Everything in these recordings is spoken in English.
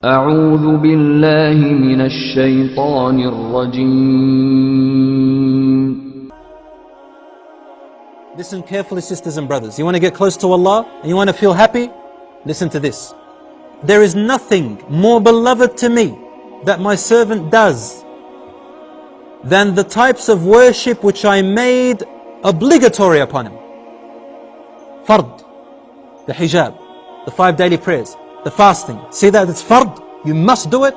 أعوذ بالله من الشيطان الرجيم. Listen carefully, sisters and brothers. You want to get close to Allah and you want to feel happy? Listen to this. There is nothing more beloved to me that my servant does than the types of worship which I made obligatory upon him. Fard, the hijab, the 5 daily prayers, the fasting. See that it's fard, you must do it,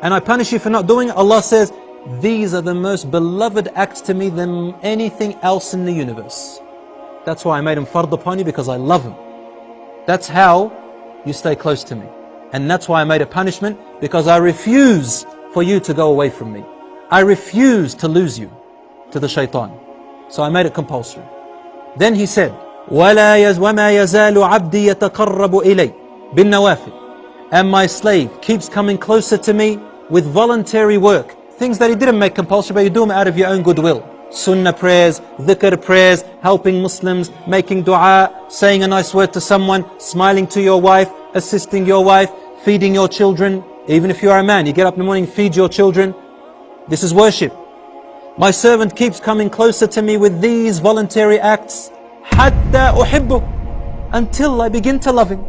and I punish you for not doing it. Allah says, these are the most beloved acts to me than anything else in the universe. That's why I made them fard upon you, because I love them. That's how you stay close to me. And that's why I made a punishment, because I refuse for you to go away from me. I refuse to lose you to the shaitan. So I made it compulsory. Then he said, وَمَا يَزَالُ عَبْدِي يَتَقَرَّبُ إِلَيْ بِالنَّوَافِلِ. And my slave keeps coming closer to me with voluntary work. Things that he didn't make compulsory, but you do them out of your own goodwill. Sunnah prayers, dhikr prayers, helping Muslims, making dua, saying a nice word to someone, smiling to your wife, assisting your wife, feeding your children. Even if you are a man, you get up in the morning, feed your children. This is worship. My servant keeps coming closer to me with these voluntary acts. حَتَّى أُحِبُّهُ. Until I begin to love him.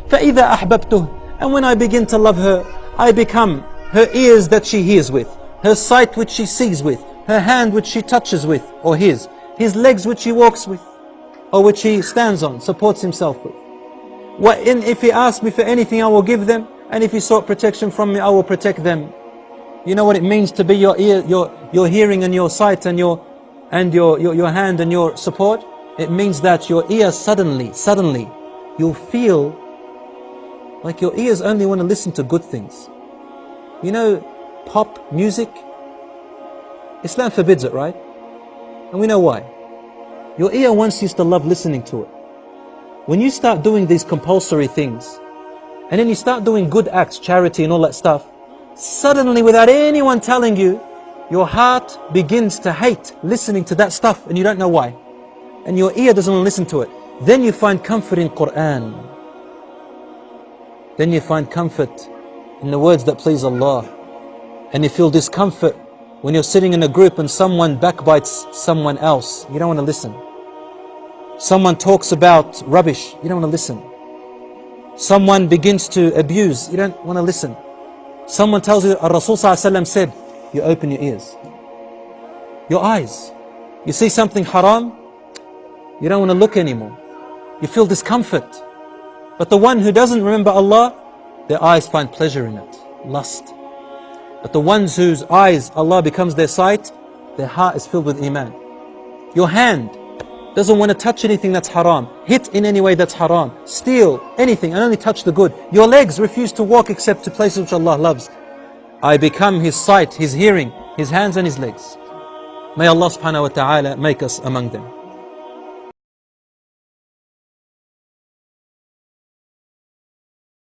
فَإِذَا أَحْبَبْتُهُ. And when I begin to love her, I become her ears that she hears with, her sight which she sees with, her hand which she touches with, or his legs which he walks with, or which he stands on, supports himself with. If he asks me for anything, I will give them, and if he sought protection from me, I will protect them. You know what it means to be your ear, your hearing and your sight and your hand and your support? It means that your ears suddenly, you'll feel like your ears only want to listen to good things. You know, pop music, Islam forbids it, right? And we know why. Your ear once used to love listening to it. When you start doing these compulsory things, and then you start doing good acts, charity and all that stuff, suddenly without anyone telling you, your heart begins to hate listening to that stuff, and you don't know why. And your ear doesn't want to listen to it. Then you find comfort in Quran. Then you find comfort in the words that please Allah. And you feel discomfort when you're sitting in a group and someone backbites someone else. You don't want to listen. Someone talks about rubbish. You don't want to listen. Someone begins to abuse. You don't want to listen. Someone tells you, Rasul ﷺ said, you open your ears. Your eyes. You see something haram, you don't want to look anymore. You feel discomfort. But the one who doesn't remember Allah, their eyes find pleasure in it, lust. But the ones whose eyes, Allah becomes their sight, their heart is filled with iman. Your hand doesn't want to touch anything that's haram, hit in any way that's haram, steal anything and only touch the good. Your legs refuse to walk except to places which Allah loves. I become his sight, his hearing, his hands and his legs. May Allah subhanahu wa ta'ala make us among them.